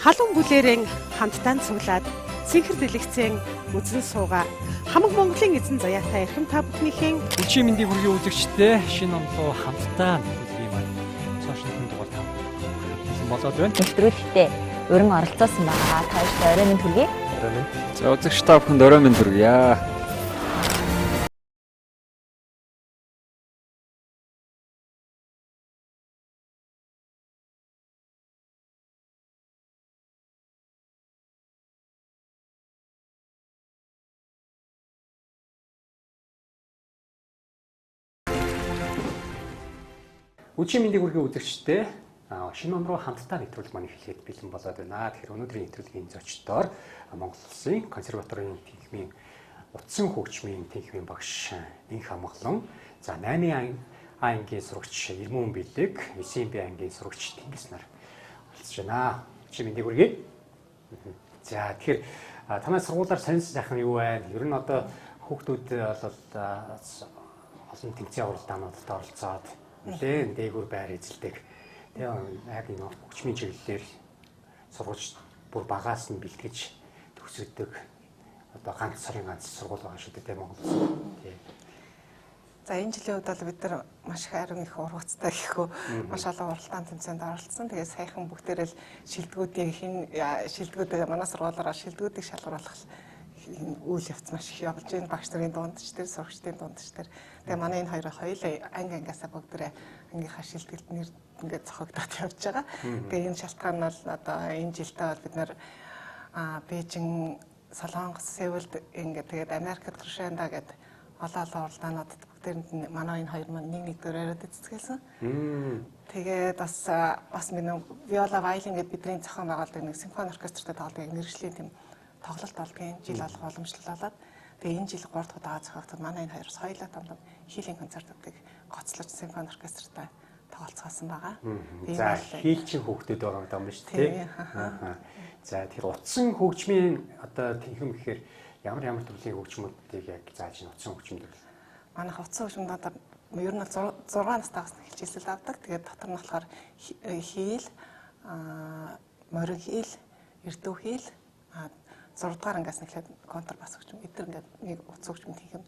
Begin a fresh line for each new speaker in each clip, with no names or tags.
Халуун бүлээрэн хамтдаа цуглаад цэнхэр дэлгэцэн үзэн суугаа. Хамаг Монголын эзэн заяатай эрхэм та бүхнийхэн
Өчигдөр мэндийг хүргэе үзэгчдээ шинэ онлоо хамтдаа бүлгийн маань сошиалын дугаар тавьсан болоод байна.
Нэвтрүүлэгтээ өрн оролцоосон байгаа. Та бүхэнд орой минь хүргэе.
Орой минь.
За үзэгч та бүхэнд орой минь хүргье.
Өчигдөр мэндийг хүргэе үзэгчдээ шинэ он руу хамтдаа нэвтрүүлэг маань эхлэхэд бэлэн болоод байна. Тэгэхээр өнөөдрийн нэвтрүүлгийн зочдоор Монгол Улсын консерваторийн тэнхимийн утсан хөгжмийн тэнхимийн багш Инх Амгалан, за 8 ангийн сурагч Ирмэн Бэлэг, 9 б ангийн сурагч Тэнгис нар олцож байна. Өчигдөр мэндийг хүргэе. За тэгэхээр танай сургуулиар сонирхсан сайхан юу вэ? Ер нь одоо хүүхдүүд бол олон тэмцээн уралдаануудад оролцоод нэлээд дээгүүр байр эзэлдэг. Тэгээ яг энэ хөгжмийн чиглэлээр сургууль бүр багаас нь бэлтгэж төгсгдөг. Одоо ганц сарын ганц сургууль байгаа шүү дээ Монгол Улсад. Тий.
За энэ жилийн үед бол бид нар маш их арин их ургацтай гэхүү маш олон уралдаан тэмцээнд оролцсон. Тэгээ саяхан бүгдээрээ шилдэгүүдээ манай сургуулиараа шилдэгүүдийг шалгаруулах үйл явц маш их явж байна. Багш нарын дундч тэр сурагчдын дундч тэр. Тэгээ манай энэ хоёулаа ангиасаа бүгдээрээ ангийнхаа шилдэгт нэр ингээд цохогдоод явж байгаа. Тэгээ энэ шалтгаан нь бол одоо энэ жилдээ бол бид нар Бээжин, Солонгос, Сеулд ингээд тэгээд Америкт Рушанда гэдэг олон уралдаануудад бүгдээрэнд манай энэ хоёр маань нэг дөрөөрөд эцэцгэлсэн. Тэгээд бас миний виола вайлин гэдэг бидний зохион байгуулдаг нэг симфони оркестртэй тоглодог мэргэжлийн тийм тоглолт болдгийн жил алга уламжлалаад тэгээ энэ жил 3 дахь удаа зохиогдсон манай энэ хоёроос хоёулаа том хийлийн концертуудыг гоцлож симфони оркестртай тоглолцоосон байгаа.
За хийлчин хүүхдүүд байгаа юм байна шүү дээ. За тэгэхээр утсан хөгжмийн одоо тэнхим гэхээр ямар төрлийн хөгжмүүдийг яг зааж ин утсан хөгжмөд вэ?
Манайх утсан хөгжмөд одоо ер нь 6 настайгаас хичээлэл авдаг. Тэгээд дотор нь болохоор хийл, морин хийл, эрдүү хийл, 6 дугаар ангиас нь эхлээд контрбас хөгжим эдгээр ингээд нэг утас хөгжмийн тэнхим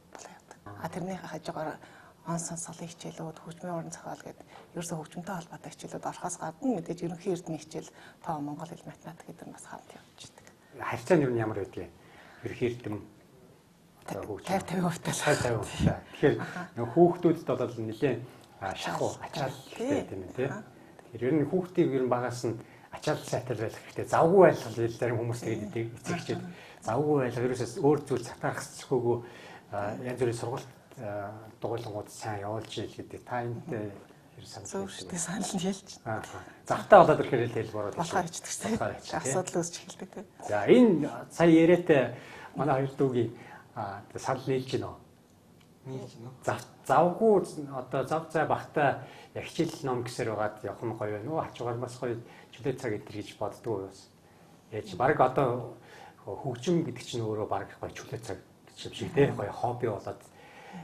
болоо явдаг. Тэрний хажуугаар он сонсголын хичээлүүд, хөгжмийн уран зохиол гэдэг ерөөсөө хөгжмөнтэй холбоотой хичээлүүд орохоос гадна мэдээж ерөнхий эрдмийн хичээл тоо Монгол хэл математик гэдэг нь бас хамт явж байдаг.
Харьцаа нь юу ямар байдгийг ерөнхий эрдэм
50-50%.
Тэгэхээр нөгөө хүүхдүүдэд бол нэлээд шахуу ачаал хэрэгтэй тийм ээ тийм. Тэгэхээр ер нь хүүхдийг ер нь багаас нь ачаал сайтай байх хэрэгтэй. Завгүй байх зарим хүмүүс тэгээд эцэгчээд завгүй байх ерөөсөө өөр зүйл цатаарах хэрэггүй янз бүрийн сургалт дугуйлангууд сайн явуулж ийл гэдэг. Та энд
санал санал нь хэлж.
Завтаа болоод ирэхээр хэлбэрүүд
болохоо хийдэг. Асуудал үүсч эхэлдэг тийм.
За энэ сая яриатай манай хоёр дүүгийн санал нийлж гинөө. Завгүй одоо зав зай багтаа яг хичээл ном гэсээр байгаад явах нь гоё байна уу? Ачуугаар бас гоё чөлөө цаг энэ гэж боддгоо бас. Яаж баг одоо хөгжим гэдэг чинь өөрөө баг гоё чөлөө цаг гэж шиг тий гоё хобби болоод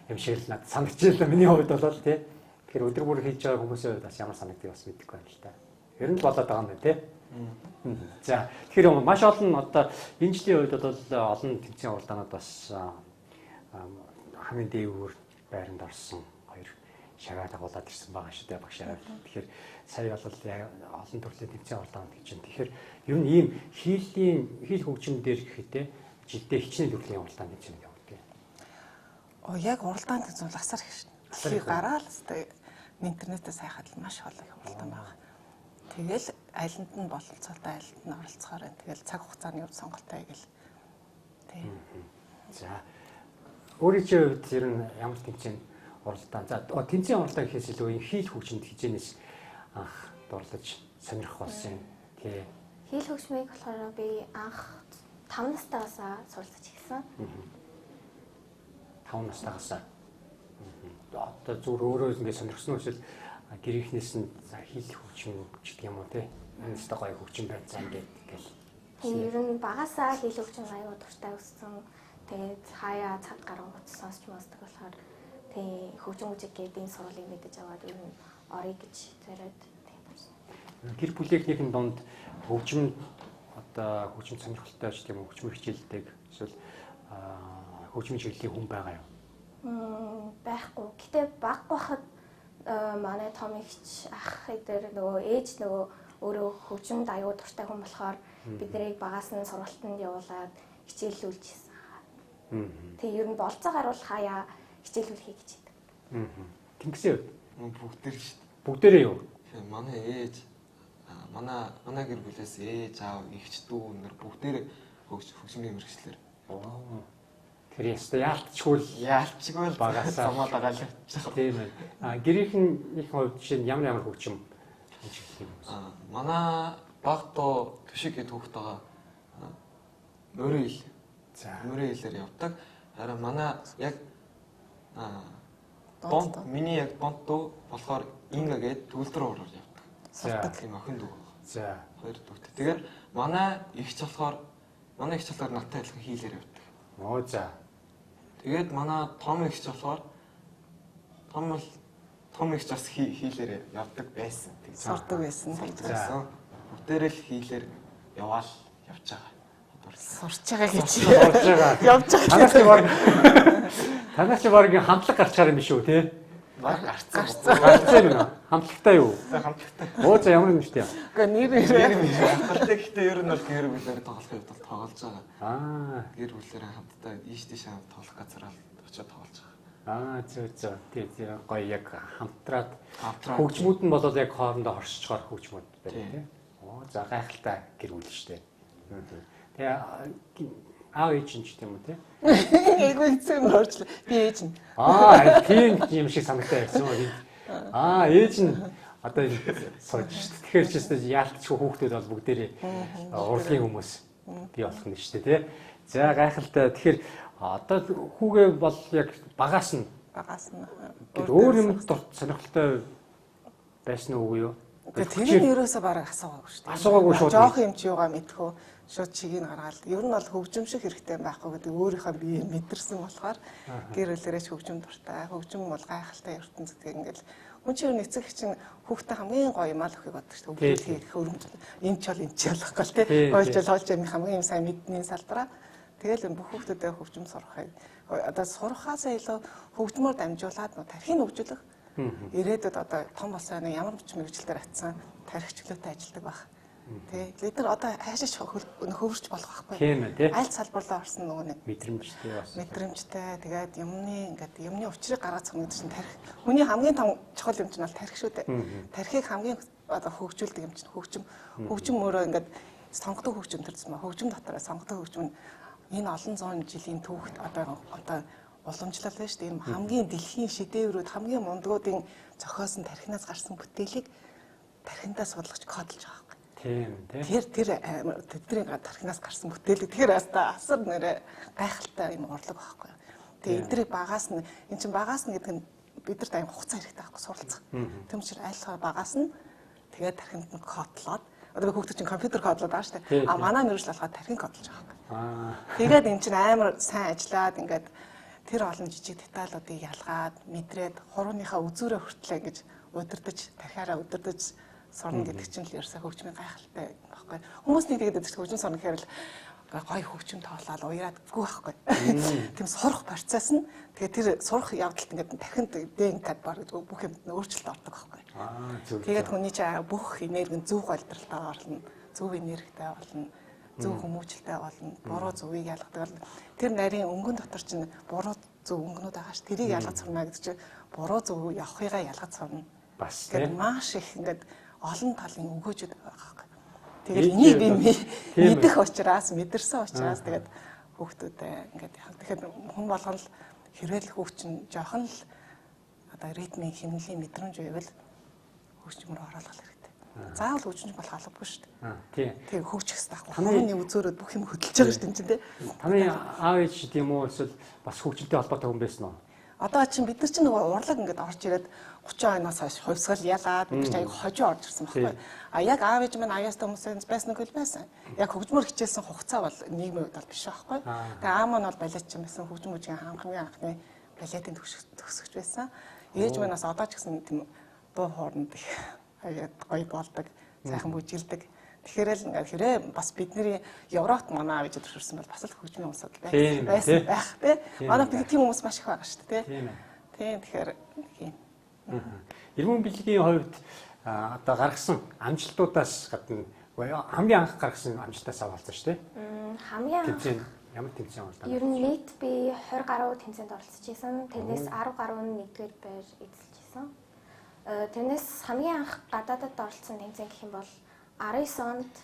юм шиг л надад санагдчихлаа. Миний хувьд болол тий. Тэгэхээр өдөр бүр хийж байгаа хүмүүсийн хувьд бас ямар санагдгийг бас мэдэхгүй байна л та. Ер нь болоод байгаа юм байна тий. За тэгэхээр маш олон одоо энэ жилийн үед бол олон тэмцээн уралдаанууд бас хамгийн дээгүүр байранд орсон хоёр шагаа дагуулад ирсэн байгаа шүү дээ багшаа. Тэгэхээр сая бол олон төрлийн тэмцээн уралдаанууд гэж байна. Тэгэхээр ер нь ийм хийл хөгжим дээр гэхдээ жилдээ хичнээн төрлийн уралдаан тэмцээн явуулдаг.
Яг уралдаан тэмцээн бол асар их шин. Асар гараал өстэй интернетээс хайхад маш олон уралдаан байгаа. Тэгэл айланд нь бололцоотой айланд нь оролцохоор байна. Тэгэл цаг хугацааны хувьд сонголттой гэл. Тийм.
За өөрийнхөө хувьд ер нь ямар тэмцээн уралдаан. За тэмцээн уралдаан гэхээс илүү хийл хөгжимд хичээнээс анх дурлаж сонирхох болсон юм. Тий.
Хийл хөгжмийг болохоор би анх 5 настайгаас суралцаж эхэлсэн.
5 настайгаас. Одоо зүр өөрөө ингэ сонирхсон учраас гэрийнхнээс нь за хийл хөгжим гэдэг юм уу те. Энэс та гоё хөгжим байна зам гэл.
Тийм ер нь багасаа хийл хөгжим аюу дуртай өссөн. Тэгээд хаяа цад гарan гоц сонсч мосдог болохоор тийм хөгжим гэдэг энэ сургуулийн мэдэж аваад ер нь орё гэж зориод тэгээд
Гэр бүлийнхнийхэн донд хөгжим одоо хөгжим сонирхолтой ч тийм хөгжмөр хичээлдэг эсвэл хөгжмийн чиглэлийн хүн байгаа юу?
Байхгүй. Гэтэ баг байхад манай том ихч ах эдэр нөгөө ээж нөгөө өөрөө хөгжимд аюу дуртай хүн болохоор бид нарыг багаас нь сургалтанд явуулаад хичээллүүлж хийсэн. Тэгээ ер нь болцоо гарвал хаяа хичээлүүлэхийг хичээдэг.
Тэнгисээ
бүгдээр шүү дээ.
бүгдээрээ юу?
Манай ээж манай гэр бүлээс ээж аав эгч дүү нар бүгдээр хөгжмийн мэргэжлэр.
Тэр ястаа яалтчгүй л
багасаа замаа дагаал.
Тийм ээ. Гэрийнхэн хувьд жишээ нь ямар хөгжим чиглэл юм бэ?
Манай баг тоо төшиг гэд хүүхэд байгаа. Мөрийн хэл. Мөрийн хэлээр явдаг. Харин манай яг миний яг бонт дүү болохоор инга гээд төвлөрөө ураар явдаг.
За
тийм охин дүү.
За
Хоёр дүүтэй. Тэгээд манай ихч болохоор надтай адилхан хийлээр явдаг.
оо за.
Тэгээд манай том ихч болохоор том ихч бас хийлээр явдаг байсан.
Сурдаг байсан.
За.
Бүгдээрээ л хийлээр явж байгаа.
Сурч байгаа гэж.
Сурж байгаа.
Явж байгаа.
Танаас чи баг хамтлаг гарчаар юм биш үү те?
Баг гарцсан.
Гарцсан юм. Хамтлагтай юу?
Хамтлагтай.
Оо за ямар нэртэй юм?
Гэхдээ нэр
Хамтлагтай гэхдээ ер нь бол гэр бүлээр тоглох үед бол тоглож байгаа. Гэр бүлээр хамтдаа ийш тийш хамт тоглох газараа очиод тоглож байгаа.
Зөв. Тийм гоё яг хамтраад хөгжмүүд нь бол яг хоорондоо хоршичгаар хөгжмүүд байна тийм. Оо за гайхалтай гэр бүл шүү дээ. Тэгээ аав ээж нь ч тийм үү тийм.
Эйгүй хэцүү орчлоо. Би ээж нь.
Тийм юм шиг санагтай байсан уу? Ээж нь одоо сууж шүү дээ. Тэгэхээр ч гэсэн яалтчгүй хүүхдүүд бол бүгдээрээ урлагийн хүмүүс бий болох нь шүү дээ тийм. За гайхалтай. Тэгэхээр одоо хүүгээ бол яг багаас нь өөр юм сонирхолтой байсан уу юу?
Тэр нь ерөөсөө бараг асуугаагүй шүү дээ.
Асуугаагүй шууд.
Жоох юм чи юугаа мэдхүү. Шууд чигийг гаргаад ер нь бол хөгжим шиг хэрэгтэй байхгүй гэдэг өөрийнхөө биеийг мэдэрсэн болохоор гэр бүлээрээ хөгжим дуртай. Хөгжим бол гайхалтай ертөнцид ингээл хүн чинь эцэг чинь хүүхдээ хамгийн гоё юм аа л өхийг боддог шүү дээ. Хөгжим хийх өрөмж. Энд ч бол энэ ч болохгүй тий. Гойлж хоолж юм хамгийн сайн мэдний салбараа. Тэгэл бүх хүүхдүүдэд хөгжим сурахыг одоо сурахаасаа илүү хөгжмөөр дамжуулаад тархийг хөгжүүлэх. Ирээдүйд одоо том болсон ямар ч мэргэжилтээр атсан тархичлуутай ажилладаг байх. Тэ лидер одоо хайшаач хөвөрч болох байхгүй.
Тийм ээ тий.
Аль салбарлаа орсон нөгөө нэг
мэдрэмжтэй бас.
Мэдрэмжтэй тэгээд юмны учрыг гаргаж цогнод чинь тархи. Хүний хамгийн том чухал юм чинь бол тархи шүү дээ. Тархийг хамгийн одоо хөгжүүлдэг юм чинь хөгжим. Хөгжим өөрөө ингээд сонгодог хөгжим төрсөн ба хөгжим дотор сонгодог хөгжим нь энэ олон зуун жилийн түүхт одоо уламжлал байна шүү дээ. Энэ хамгийн дэлхийн шедеврүүд хамгийн мундгуудын зохиосон тархинаас гарсан бүтээлийг тархиндаа судлаж кодлж байгаа.
Тийм тийм.
Тэр тэдний тархинаас гарсан бүтээлэг тэгэхээр асар нэрэ гайхалтай юм урлаг байхгүй. Тэгээ эднийг багаас нь эн чинь багаас нь гэдэг нь бидэрт аян хугацаа хэрэгтэй байхгүй суралцах. Тэм учраас айлхаар багаас нь тэгээд тархинд нь кодлоод одоо хүүхдүүд чинь компьютер кодлоод байгаа шүү дээ. Манай мэргэжил болохоо тархин кодлож байгаа. Тэгээд эн чинь амар сайн ажиллаад ингээд тэр олон жижиг деталуудыг ялгаад мэдрээд хурууныхаа үзүүрээ хүртлээ гэж удирдах тархиараа удирдах сурна гэдэг чинь л ерөөсөө хөгжмийн гайхалтай байхгүй. Хүмүүс нэг тэгээд хөгжим сурна гэхээр л гоё хөгжим тоглоод уяадгүй байхгүй. Тийм сурах процесс нь тэгээд тэр сурах явдалт ингээд тархинд ДНК-д баг бүх юмд өөрчлөлт ордог байхгүй. Тэгээд хүний чинь бүх энерги нь зөв голдралтай орлно, зөв энергитэй болно, зөв хүмүүжлтэй болно, буруу зөвийг ялгадаг. Тэр нарийн өнгөн дотор чинь буруу зөв өнгөнүүд байгаа ш. Тэрийг ялгаж сурна гэдэг чинь буруу зөв явахыгаа ялгаж сурна.
Бас
тийм маш их ингээд олон талын өгөөжөд байгаа байхгүй. Тэгээд энийг би мэдэх учраас мэдэрсэн учраас тэгээд хүүхдүүдээ ингээд яах. Тэгэхээр хүн болгон л хэрвээ хүүхчин жоохон л одоо ритмийн хэмнэлийн мэдрэмж байвал хөгжмөр оруулах хэрэгтэй. Заавал хөгжмөж болох албагүй шүү дээ. Тийм хөгжих хэрэгтэй байхгүй. Хамгийн үзүүрөд бүх юм хөдөлж байгаа шүү дээ энэ чинь тийм.
Таны аав ээж тийм үү эсвэл бас хөгжимтэй холбоотой хүн байсан уу?
Одоо чинь бид нар чинь нөгөө урлаг ингээд орж ирээд 30 оноос хойш хувьсгал ялаад бид чинь аяг хожоо орж ирсэн байхгүй. Яг аав ээж минь аяастай хүмүүс байсан нэг л байсан. Яг хөгжмөр хичээлсэн хугацаа бол нийгмийн үед бол биш байхгүй. Тэгээ аав маань бол балетч юм байсан. Хөгжмөжийн хамгийн анхны балетын төгсөгч байсан. Ээж минь бас одоо ч гэсэн тийм дуу хооронд их гоё болдог. сайхан бүжгэлдэг. Тэгэхээр л ингээд хэрэг бас бидний Европт манай авиж төрсөн бол бас л хөгжмийн хүмүүсд байсан байх тий. Манай тийм хүмүүс маш их байгаа шүү дээ тий. Тийм тэгэхээр тийм.
Ирмэн бэлгийн хувьд одоо гаргасан амжилтуудаас гадна хамгийн анх гаргасан амжилтаас авалцсан шүү дээ.
Хамгийн анх
ямар тэмцээн болдог?
Ер нь нийт би 20 гаруй тэмцээнд оролцож исэн. Тэрнээс 10 гаруй нь 1-р байр эзэлж исэн. Тэрнээс хамгийн анх гадаадад оролцсон тэмцээн гэх юм бол 19 онд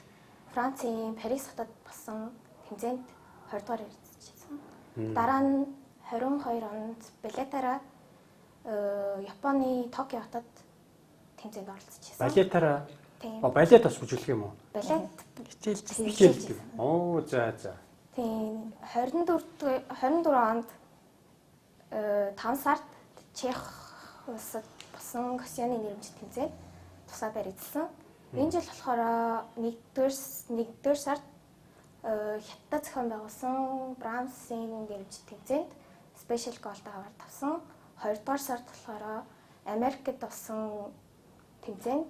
Францын Парис хотод болсон тэмцээнд 20 дугаар эзэлж исэн. Дараа нь 22 онд балетаараа Японы Токио хотод тэмцээнд оролцож исэн.
Балетаараа балет бас бүжиглэх юм уу?
Балет
хичээлж. Оо за.
Тийм 24 онд 5 сард Чех улсад болсон Косяны нэрмжит тэмцээнд тусаа байр эзэлсэн. Энэ жил болохоор 1-р сард Хятад зохион байгуулсан Брамсын нэрмжит тэмцээнд спешиал голтой аваад тавсан. 2-р сард болохоор Америкт болсон тэмцээнд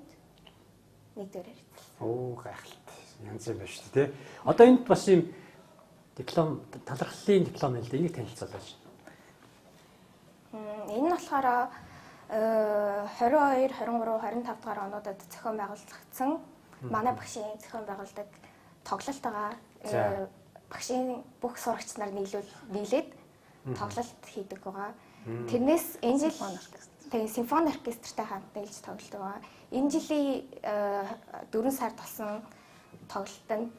1-р эзэлсэн.
Оо гайхалтай. Янз юм байна шүү дээ. Одоо энд бас юм диплом талархлын диплом нэлээд энийг танилцуулж байна.
Энэ нь болохоор 22, 23, 25 дугаар онуудад зохион байгуулагдсан манай багшийн зохион байгуулдаг тоглолтойгоо багшийн бүх сурагч нар нийлээд тоглолт хийдэг байгаа. Тэрнээс энэ жил симфони оркестртай хамт нийлж тоглолт байгаа. Энэ жилийн 4 сард болсон тоглолтод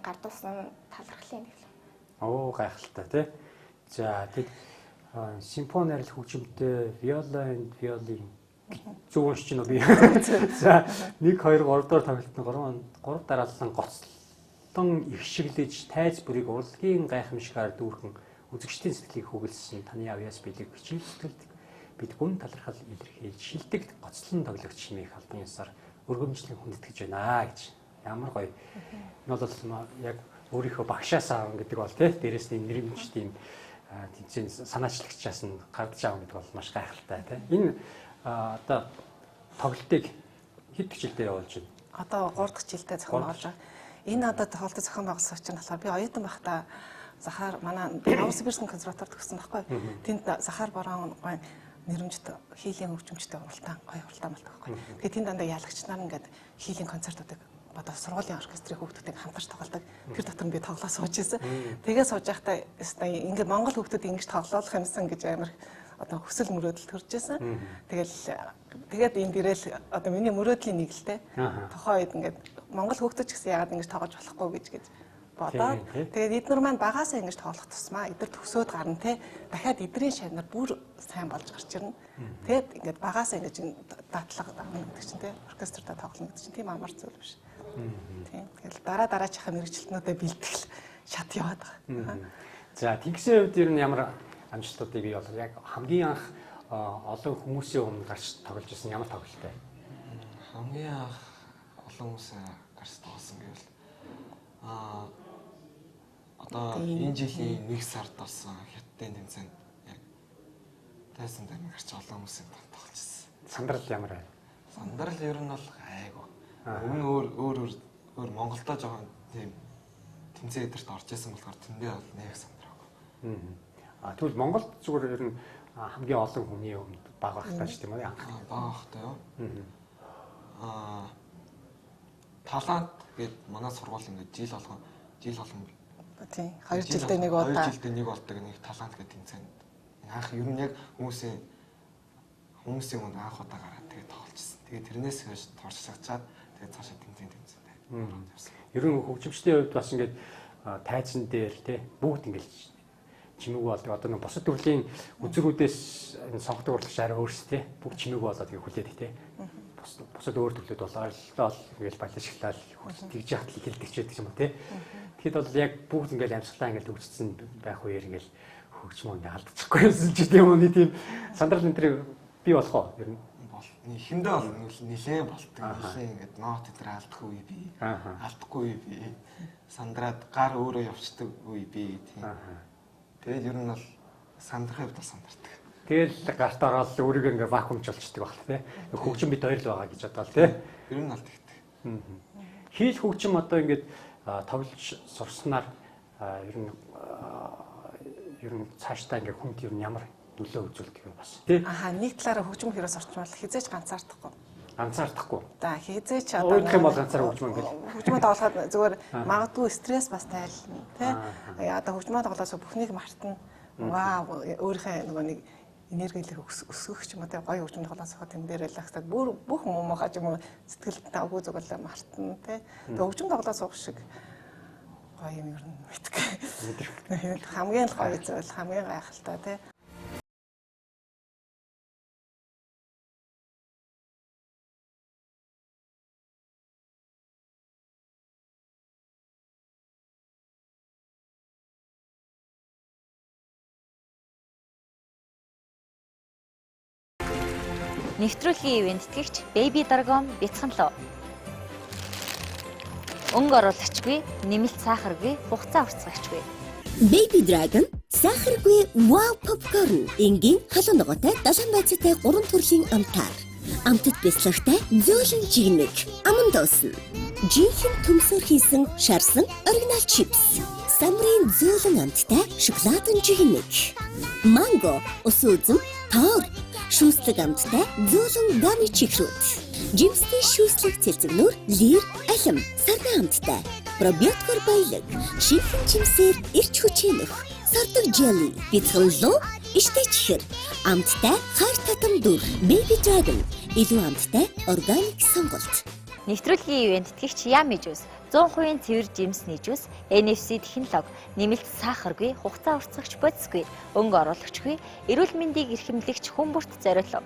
гардуулсан талархлын диплом.
Оо гайхалтай тий. За тэгэд симфони арил хөгжимтэй виолин зөв уншиж байна уу би. За 1 2 3 дугаар тоглолтын 3 дараалан гоцлон их шиглэж тайз бүрийг урлагийн гайхамшигаар дүүрхэн үзэгчдийн сэтгэлийг хөглөсөн таны авьяас билег бичиг сэтгэлд бид гүн талархал илэрхийлж шилдэг гоцлон тоглогч хэмээх албан ёсоор өргөмжлөн хүндэтгэж байна гэж. Ямар гоё. Энэ бол яг өөрийнхөө багшаас аав гэдэг бол тий дээрээс нь нэрмж тийм тэмцээн санаачлагчаас нь гардаж аав гэдэг бол маш гайхалтай тий. Энэ одоо тоглолтыг хэд хичээлдээ явуулж байна?
Одоо 3 дахь жилдээ зохион байгуулж байгаа. Энэ одоо тоглолтыг зохион байгуулсан чинь болохоор би оюутан байхдаа Захар манай Новосибирск консерваторид төгссөн байхгүй. Тэнд Захар Борон гоё нэрмжт хийлийн хөгжимчтэй уралдаан гоё уралдаан болдог байхгүй. Тэгээ тэнд дандаа яалагч нар ингээд хийлийн концертуудыг одоо сургуулийн оркестрийн хүүхдүүдийг хамтарч тоглодог. Тэр дотор нь би тоглоо сууж ирсэн. Тэгээ сууж байхдаа ингээд Монгол хүүхдүүд ингэж тоглоулах юмсан гэж амар одоо хүсэл мөрөөдөл төрж ирсэн. Тэгээд энд ирээл одоо миний мөрөөдлийн нэг л те. Тохоо үед ингээд Монгол хүүхдүүд ч гэсэн яагаад ингэж тоглож болохгүй гэж бодоод тэгээд эдгээр маань багаасаа ингэж тоглох тусмаа эдгээр төсөөд гарна те. Дахиад эдгэрийн шавнар бүр сайн болж гарч ирнэ. Тэгээд ингээд багаасаа ингэж дадлага гэдэг чинь те. Оркестртаа тоглоно гэдэг чинь тийм амар зүйл биш. Тийм. Тэгэл дараачихаа мэрэгчлэтнүүдэд бэлтгэл шат яваад байгаа.
За тэгсэн үед ер нь ямар амжилтуудыг бий болов? Яг хамгийн анх олон хүмүүсийн өмнө гарч тоглож ирсэн ямар тоглолттой?
Хамгийн анх олон хүмүүсийн гарч тоглосон гэвэл одоо энэ жилийн 1 сард болсон Хятадын тэмцээнд яг тайсан дээр гарч олон хүмүүсийн тоглож ирсэн.
Сандрал ямар байна?
Сандрал ер нь бол айгу. Өмнө өөр Монголдоо жоохон тийм тэмцээн эдэрт орж исэн болохоор тэндээ бол нэг сандраагүй.
Тэгвэл Монголд зүгээр ер нь хамгийн олон хүний өмнө бага багтаа ч тийм үү анх.
Бага багтаа юу? Талант гээд манай сургууль ингээд жил болгон
тийм 2 жилдээ нэг удаа
2 жилдээ нэг болдог нэг талант гэдэг тэмцээнд анх ер нь яг хүмүүсийн өмнө анх удаа гараад тэгээд тоглож ирсэн. Тэгээд тэрнээс хойш туршлагачаад тэгээд цаашаа тэмцээн.
Ер нь хөгжимчдийн хувьд бас ингээд тайзан дээр тий бүгд ингээд чимээг болдог. Одоо нэг бусад төрлийн үзрүүдээс энэ сонгодог урлагч арай өөрсдөө тий бүгд чимээг болоод тийг хүлээдэг тий. Бусад өөр төрлүүд бол ойлголоо ингээл балишглал тэгж яхад л хэлдэг ч гэдэг юм уу тий. Тэгэхэд бол яг бүгд ингээл амьсгалаа ингээл төгссөн байх үеэр ингээл хөгжмөө ингээл алдчихгүй юмсан ч тийм үү тийм сандрал энэ төр бий болох уу ер нь
ихэндээ бол нилээн болтго. Нилээн ингээд нот дээр алдахгүй үе бий. Алдахгүй үе бий. Сандраад гар өөрөө явцдаг үе бий тийм. Тэгээд ер нь бол сандрахын хувьд сандардаг.
Тэгэл гарт ороод өөрийгөө ингээ вакуумжуулчихдаг баг тий. Хөгжим бид хоёр л байгаа гэж бодвол тий.
Ер нь аль тэгтэй.
Хийл хөгжим одоо ингээд тоглож сурснаар ер нь цаашдаа ингээ хүнд ер нь ямар нөлөө үзүүлдэг юм бас тий.
Нэг талаараа хөгжим хэрэгс орчмол хизээж ганцаардахгүй.
Ганцаардахгүй.
За хизээч
одоо гэх юм бол ганцаар хөгжим ингээл.
Хөгжмөд тоглоход зүгээр магадгүй стресс бас тайлна тий. Одоо хөгжмөд тоглосоо бүхнийг мартна. Вау өөрийнхөө нөгөө нэг энергэлийг өсгөх ч юм уу тий гоё хөгжмөд тоглосоо тэн дээр релаксдаг бүх муу хаж юм сэтгэлд агуу зүгэлээ мартна тий. Тэгээ хөгжим тоглосоо шиг гоё юм ер нь мэддэг. Хамгийн гоё зүйл хамгийн гайхалтай тий.
Нэвтрүүлгийн ивент тэтгэгч Baby Dragon бяцхан лөө. Өнгө оруулагчгүй, нэмэлт сахаргүй, хугацаа уртцагчгүй.
Baby Dragon сахаргүй wow popcorn энгийн халуун ногоотой далайн байцаатай 3 төрлийн амтаар. Амтд бяцлагтай зөөлөн жигнэг, аман доосна. Жинхэнэ төмсөөр хийсэн шарсан оригинал чипс. Самрын зөөлөн амттай шоколадын жигнэг. Манго, ус үзэм, тоор. Шүүслэг амттай зөөлөн гами чихрүүд. Жимстэй шүүслэг цэлцэгнүүр лир алим сарна амттай. Пробиотикор баялаг. Шинхэн жимсээр эрч хүчээ нөх. Сардаг желли. Бяцхан луу иштэй чихэр. Амттай хайр татам дүр. Baby Dragon. Илүү амттай органик сонголт.
Нэвтрүүлгийн ивент тэтгэгч Yummy Juice 100% цэвэр жимсний жуус, NFC технологи, нэмэлт сахаргүй, хугацаа уртцагч бодисгүй, өнгө оруулагчгүй, эрүүл мэндийг эрхэмлэгч хүн бүрт зориулав.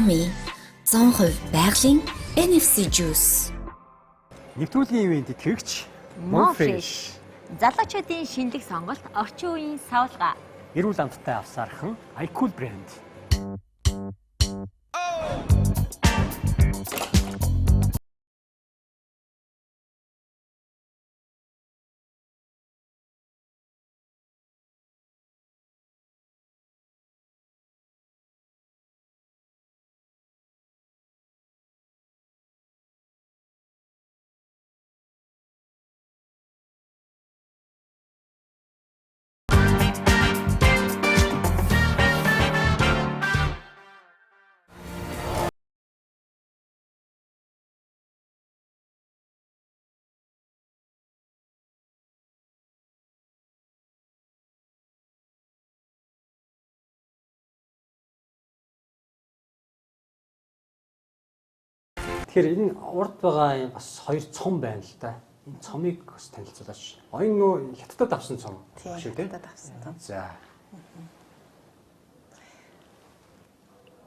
Yummy 100% байгалийн NFC juice.
Нэвтрүүлгийн ивент тэтгэгч
Monfresh. Залуучуудын шинэлэг сонголт, орчин үеийн савлгаа.
эрүүл амттай авсаархан iCool брэнд. Тэгэхээр энэ урд байгаа бас хоёр цом байна л да. Энэ цомыг бас танилцуулаач. Оюун нөө хятадд авсан цом шиг тийм.
Хятадд авсан цом.
За.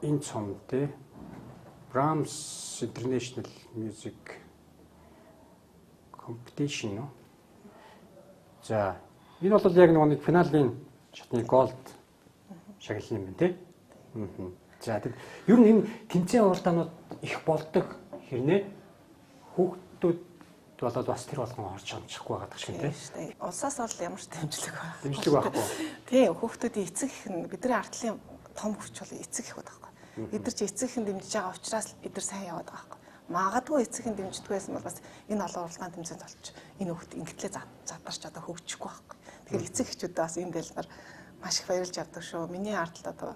Энэ цом тий Brahms International Music Competition. За, энэ бол яг нэг финалийн шатны голд шагналын юм байна тий. За, тэр ер нь энэ тэмцээн уралдаанууд их болдог хэрнээ хүүхдүүд болоод бас тэр болгон орж амжихгүй байгаа гэх шиг тий.
Улсаас бол ямар ч дэмжлэг байна.
Дэмжлэг байхгүй.
Тийм хүүхдүүдийн эцэг их нь бидний ардлын том хүч бол эцэг их байдаг байхгүй. Эдгээр чи эцэг их нь дэмжиж байгаа учраас эдгээр сайн яваад байгаа байхгүй. Магадгүй эцэг их нь дэмждэг байсан бол бас энэ олон уралдаан тэмцээнд олч энэ хүүхд ингэтлээ задарч одоо хөгжихгүй байхгүй. Тэгэхээр эцэг эхчүүдээ бас энэ дэлбэр маш их баярлж авдаг шүү. Миний ардтал одоо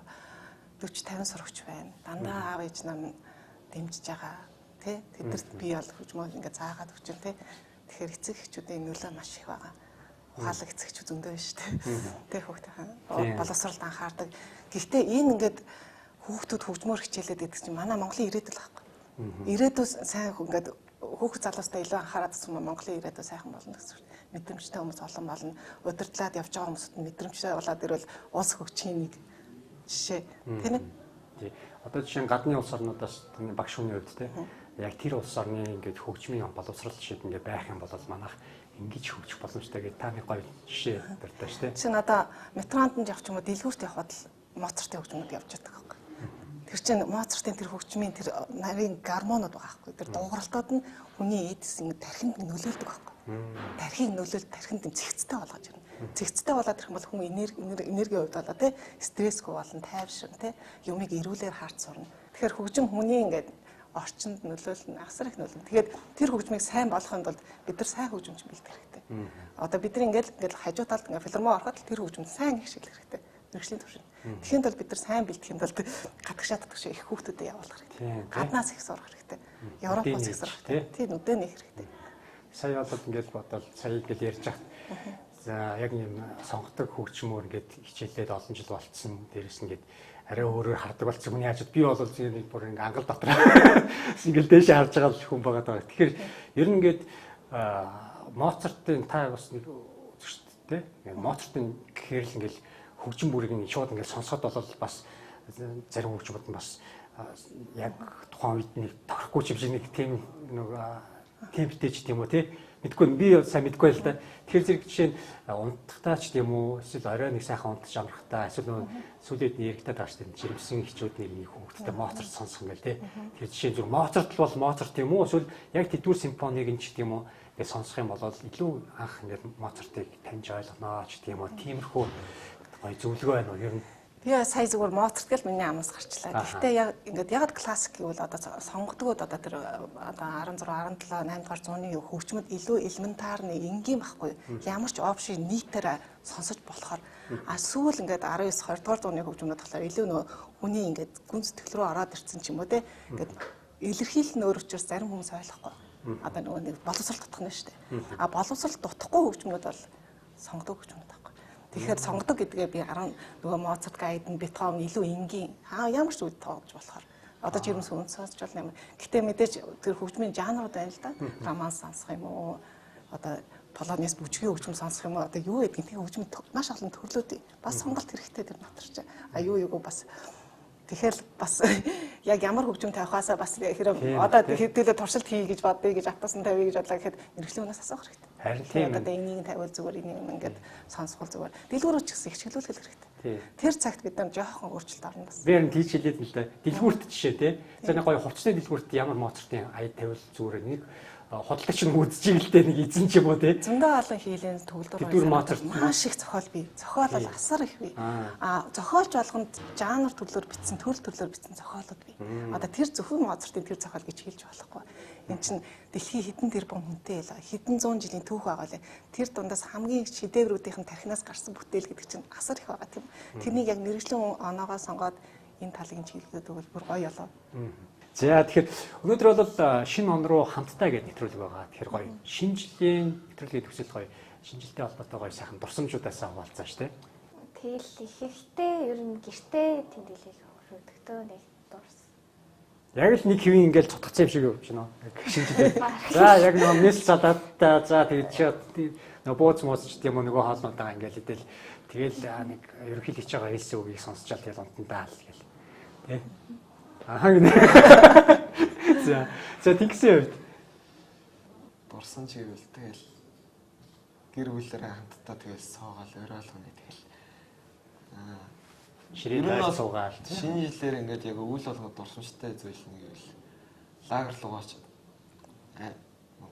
40-50 сурагч байна. Дандаа аав ээж нар дэмжиж байгаа. Тэдэрт би бол хөгжмөөр ингээ заагаад өгч юм те. Тэгэхээр эцэг эхчүүдийн нөлөө маш их байгаа. Ухаалаг эцэг эхчүүд зөндөө байна шүү дээ. Тэ хүүхдээ боловсролд анхаардаг. Гэхдээ энэ ингээд хүүхдүүд хөгжмөөр хичээлээд гэдэг чинь манай Монголын ирээдүйн байхгүй. Ирээдүйн сайн ингээд хүүхд залуустай илүү анхаарал татсан Монголын ирээдүйн сайхан болно гэсэн үг. Мэдрэмжтэй хүмүүс олон болно. Удирдлаад явж байгаа хүмүүсд мэдрэмжтэй болоод ирвэл улс хөгжихийн нэг жишээ тийм ээ.
Тий. Одоо жишээ нь гадны улс орнуудаас багш хүний хувьд тий яг тэр улс орны ингээд хөгжмийн боловсрал шиг ингээд байх юм бол манайх ингэж хөгжих боломжтой гэдэг та нэг гоё жишээ дуртай шүү дээ.
Чи надаа метронд явч юм уу дэлгүүрт явхад л Моцартын хөгжмөд явж байдаг байхгүй. Тэр чинь Моцартын тэр хөгжмийн тэр нарийн гармонууд байгаа байхгүй. Тэр дуугаралтууд нь хүний эдс ингэ тархинд нөлөөлдөг байхгүй. Тархийг нөлөөлж тархинд зэгцтэй болгож ирнэ. Зэгцтэй болоод ирэх юм бол хүн энергийн хувьд болоо тий стрессгүй болно, тайвширна тий юмыг эрүүлэр харж сурна. Тэгэхээр хөгжим хүний ингээд орчинд нөлөөлнө, асар их нөлөөлнө. Тэгэхээр тэр хөгжмийг сайн болгохын тулд бид нар сайн хөгжимч бэлдэх хэрэгтэй. Одоо бид нар ингээд хажуу талд ингээд филармон ороход тэр хөгжимд сайн их шилжих хэрэгтэй. Мэргэжлийн төвшин. Тэгэхэд бол бид нар сайн бэлдэх юм бол гадагшаа татгш их хүүхдүүдэд явуулах хэрэгтэй. Гаднаас их сурах хэрэгтэй. Европоос их сурах хэрэгтэй. Тийм үдээ нэх хэрэгтэй.
Сая бол ингээд бодвол сая ингээд ярьж байгаа. За яг юм сонгодог хөгжмөөр ингээд хичээлээд олон жил болцсон. Дээрээс ингээд арай өөрөөр хардаг болсон хүний хажууд би бол нэг бүр ингээд ангал дотор ингээд дээш харж байгаа хүн байгаа даа. Тэгэхээр ер нь ингээд Моцартын та бас нэг үзэж шүү дээ. Ингээд Моцартын гэхээр л ингээд хөгжим бүрийг нь шууд ингээд сонсоход бол бас зарим хөгжмүүд нь бас яг тухайн үед нэг тохирохгүй ч юм шиг нэг тийм нэг темптэй ч тийм үү тий мэдгүй би сайн мэдгүй л да. Тэгэхээр зэрэг жишээ нь унтахтаа ч тийм үү эсвэл орой нэг сайхан унтаж амрахтаа эсвэл нөө сүлээд нэрэгтэй тааш тийм жирэмсэн хичүүд нэг хүүхдтэй Моцарт сонсох юм гээл тий. Тэгэхээр жишээ нь зөв Моцарт бол Моцарт тийм үү эсвэл яг тэдгээр симфониг нь ч тийм үү ингээд сонсох юм бол илүү анх ингээд Моцартыг таньж ойлгоноо ч тийм үү тиймэрхүү гоё зөвлөгөө байна уу ер нь.
Яа сая зүгээр Моцарт гэл миний амнаас гарчлаа. Гэхдээ яг ингээд ягаад классик гэвэл одоо сонгодгоод одоо тэр одоо 16 17 8 дугаар зууны хөгжмөд илүү элементарны энгийн байхгүй ямар ч опшн нийтээр сонсож болохоор сүүл ингээд 19 20 дугаар зууны хөгжмөд болохоор илүү нөө хүний ингээд гүн сэтгэл рүү ороод ирсэн ч юм уу те ингээд илэрхийлэх нөр учраас зарим хүмүүс ойлгохгүй. Одоо нөгөө нэг боловсрал дутах нь шүү дээ. Боловсрал дутахгүй хөгжмөд бол сонгодог хөгжмөд. Тэгэхээр сонгодог гэдгээ би нөгөө Моцарт, Гайден, Бетховен илүү энгийн ямар ч үед тоогдож болохоор одоо ч ерөөсөө сонсож болно юм. Гэтэ мэдээж тэр хөгжмийн жанрууд байна л да. Романс сонсох юм уу? Одоо Полонез бүжгийн хөгжим сонсох юм уу? Одоо юу гэдэг нь хөгжим маш олон төрлүүд бас сонголт хэрэгтэй тэр натарч. Юу бас тэгэхээр бас яг ямар хөгжим тавихаасаа бас хэрэг одоо хэдүүлээ туршилт хий гэж бодъё гэж атасан тавья гэж бодлоо гэхэд мэргэжлүүнээс асуух хэрэгтэй.
Харин тийм
одоо энийг тавиул зүгээр энийг ингээд сонсгол зүгээр. Дэлгүүрөөр ч гэсэн их чиглүүлэх хэрэгтэй. Тэр цагт бид нар жоохон өөрчлөлт орно бас.
Би энэ тийч хэлээд л да. Дэлгүүрт жишээ тий. За нэг гоё хувцсны дэлгүүрт ямар Моцартын аяд тавиул зүгээр нэг худалдагч нь үзчихийг л дээ нэг эзэн ч юм уу тий.
Зөндөө олон хийлэн төгөлдөр маш их зохиол бий. Зохиол бол асар их бий. Зохиолч болгонд жанр төрлөөр бичсэн, төрөл төрлөөр бичсэн зохиолууд бий. Одоо тэр зөвхөн Моцартын тэр зохиол гэж хэлж болохгүй. Энд чинь дэлхийн хэдэн тэрбум хүнтэй л хэдэн зуун жилийн түүх байгаа лээ. Тэр дундаас хамгийн шедеврүүдийн тархинаас гарсан бүтээл гэдэг чинь асар их байгаа тийм. Тэрнийг яг мэргэжлийн оноогоо сонгоод энэ талын чиглэлүүд өгвөл бүр гоё болоо.
За тэгэхээр өнөөдөр бол шинэ он руу хамтдаа гэдэг нэвтрүүлэг байгаа. Тэгэхээр гоё шинэ жилийн нэвтрүүлгийн төсөл гоё шинэ жилтэй холбоотой гоё сайхан дурсамжуудаас хаваалцаа штэ.
Тэгэл ихэнхдээ ер нь гэртээ тэмдэглэл өрөвдөгтөө нэг дурс.
Яг л нэг хэвэн ингээл цутгацсан юм шиг юм шин аа. Шинэ жилээ. За яг нэг мэс салаад за тэгээд чи нөгөө бууз муусч тийм нөгөө хоолнуудаа ингээл идэл тэгэл нэг ерөнхийд хийж байгаа хэлсэн үгийг сонсчаал тэгэл унтандаа л гэл. Тэ. За тэгсэн үед
дурсан чи гэвэл тэгэл гэр бүлээрээ хамтдаа тэгэл суугаал орой алганы тэгэл
ширээ суугаал
шинэ жилээр ингээд яг үйл болгоод дурсамжтай зүйл нэг гэвэл лагер руу очиж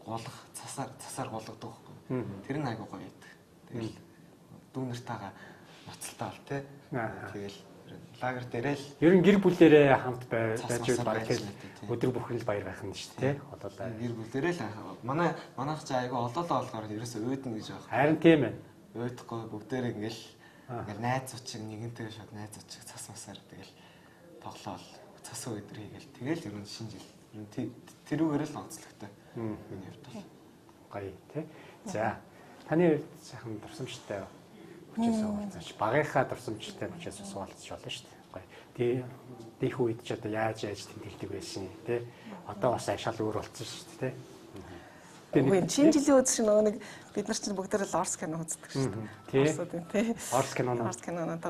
гулах цасаар гулгадаг байхгүй. Тэр нь айгуу гоё байдаг. Тэгэл дүүнэртэйгээ ноцолтой бол тэ. Тэгэл лагер дээрээ л
ер нь гэр бүлээрээ хамт байж баг тэгэл өдөр бүхэн л баяр байх нь шүү дээ. Олоолаа.
Гэр бүлээрээ л манайх ч айгуу олоолаа болохоор ерөөсөө өөднө гэж байна.
Харин тийм байна.
Өөдөхгүй бүгдээрээ ингээл найз зочиг нэгэнтэйгээ шууд найз зочиг цас масаар тэгэл тоглоол цас өдөр хийгээл тэгэл ер нь шинэ жил ер нь тэрүүгээр л онцлогтой. Миний хувьд бол
гоё тий. За таны сайхан дурсамжтай хүчээс уулзаач багийнхаа дурсамжтай хүчээс уулзч болно шүү дээ. Гоё. Дэх үед ч одоо яаж тэмдэглэдэг байсан тий. Одоо бас ашаал өөр болсон шүү дээ тий.
Тэгээд шинэ жилийн үз шиг нөгөө нэг бид нар чинь бүгдээр л Орс кино үздэг шүү дээ. Тий.
Орс
киноноо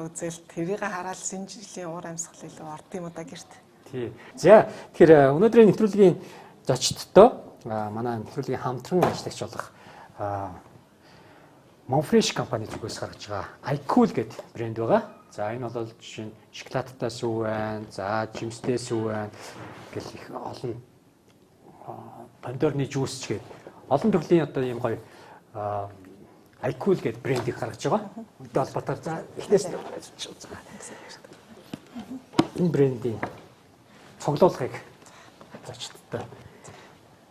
үзэл тэрийг хараад шинэ жилийн уур амьсгал илүү орд юм удаа гэрт.
Тий. За тэгэхээр өнөөдрийн нэвтрүүлгийн зочдтой манай нэвтрүүлгийн хамтран ажиллагч болох Monfresh компани зүгээс гаргаж байгаа iCool гэдэг брэнд байгаа. За энэ бол жишээ нь шоколадтай сүү байна, за жимстэй сүү байна гэл их олон помидорны жуус ч гэдэг олон төрлийн одоо ийм гоё iCool гэдэг брендийг гаргаж байгаа. Үүнтэй холбоотой за эхнээс нь энэ брендийн цуглуулгыг зочдтой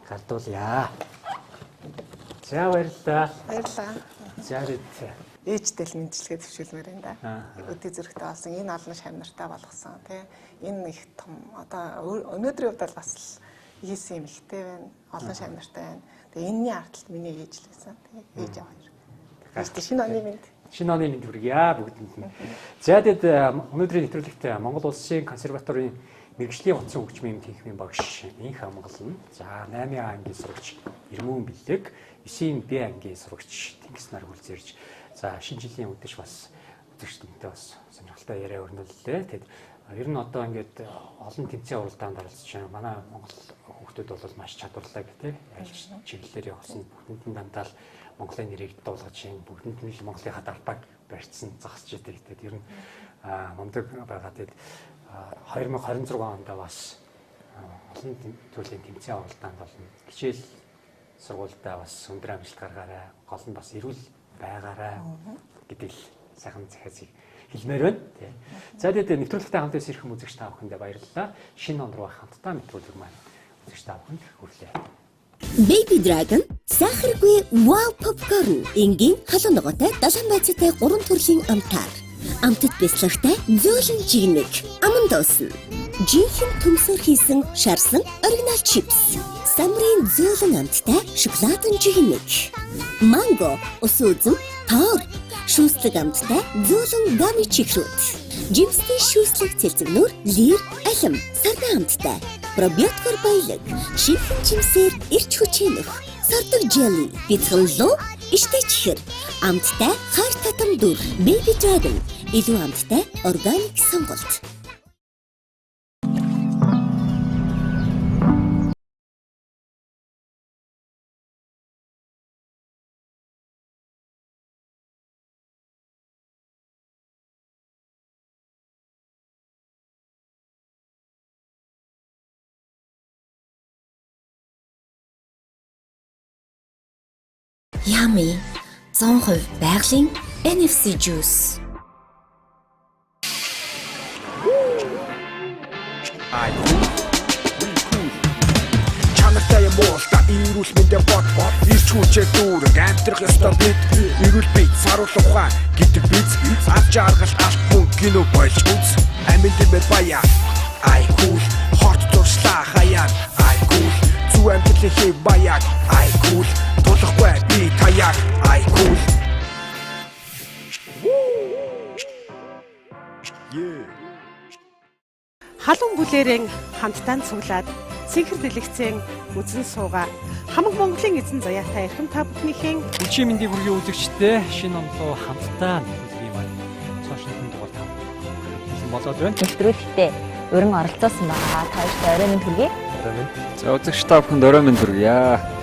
гардуулъя. За баярлалаа.
Баярлалаа.
За дэт.
Ээжтэй л мэдчилгээ төвшүүлмээр энэ да. Өдөө зэрэгтэй болсон энэ олон шамнартай болгосон тий. Энэ их том одоо өнөөдрийн хувьд бол бас хийсэн юм ихтэй байна. Олон шамнартай байна. Тэгээ энэний ардталт миний ээж л байсан тий. Ээж аваа. Гэхдээ шинэ оны мэд.
Шинэ оны мэд хүргье бүгдэнд нь. За тэгэд өнөөдрийн нэвтрүүлэгт Монгол Улсын консерваторийн мэргэжлийн утсан хөгжмийн техникийн багш Инх Амгалан, за 8 ангийн сурагч Ирмөн Бэлэг, 9 Б ангийн сурагч Тэнгис нар хүлцээрж, за шинэ жилийн үдэш бас үзэгчдэнтэй бас сонирхолтой яриа өрнүүллээ. Тэгэд ер нь одоо ингээд олон тэмцээн уралдаанд оролцож байна. Манай Монгол хүүхдүүд бол маш чадварлаг тий. Ажил чиглэлээр явсан бүгдэнд дамтаал Монголын нэрийг дуулгаж чинь бүгдэнд нь Монголын хадгалбаг барьцсан зогсож идэг. Тэгэд ер нь мундаг байгаа. Тэгэд 2026 онд бас олон төрлийн тэмцээн уралдаанд болно. Хичээл сургуультай бас өндөр амжилт гаргаарай. Гол нь бас эрүүл байгаарай гэдэг л сайхан захиацыг хэлмээр байна. За тэгээд нэвтрүүлэгтээ хамт ирсэн ирэх үзэгч та бүхэндээ баярлалаа. Шинэ он руу хамтдаа нэвтрүүлэг маань үзэгч та бүхэнд хүрлээ.
Baby Dragon сахаргүй wow popcorn энгийн халуун ногоотой далайн байцаатай 3 төрлийн амтаар. Амтд бяцлагтай зөөлөн жигнэг аман дуусан. Жинхэнэ төмсөөр хийсэн шарсан оригинал чипс. Самрын зөөлөн амттай шоколадын жигнэг. Манго, ус үзэм, тоор, шүүслэг амттай зөөлөн гами чигрүүд. Жимстэй шүүслэг цэлцэгнүүр, лир, алим, сарна амттай. Пробиоткор баялаг, шинхэн жимсээр ирч хүчинөх. Сардаг jelly, бицгэллөө, иштэй чихэр. Амттай хар татам дүр. Baby Dragon, илүү амттай органик сонголт.
Yummy 100% байгалийн NFC juice.
Чанартай юм уу та ирүүл мэндэ бот ирч хүчээр дүүрэг амтрах ёстой бид ирүүл бий саруул ухаан гэдэг биз авч аргал алт мөн кино болж үз аминд бэр баяа iCool хорт туршлаа хаяа iCool зүү амтлын хий баяа iCool тулахгүй би таяа iCool
Халуун бүлээрэн хамтдаа цуглаад цэнхэр дэлгэцэн үзэн суугаа хамаг Монголын эзэн заяатай эрхэм та бүхнийхээ
Өчигдөр мэндийг хүргэе үзэгчтэй шинэ онлоо хамтдаа нэвтрүүлгийн маань цаашдын дугаар та хэлсэн болоод байна.
Нэвтрүүлэгтээ өрн оролцоосон байгаа. Та бүхэнд орой минь хүргэе.
За үзэгч та бүхэнд орой минь хүргье.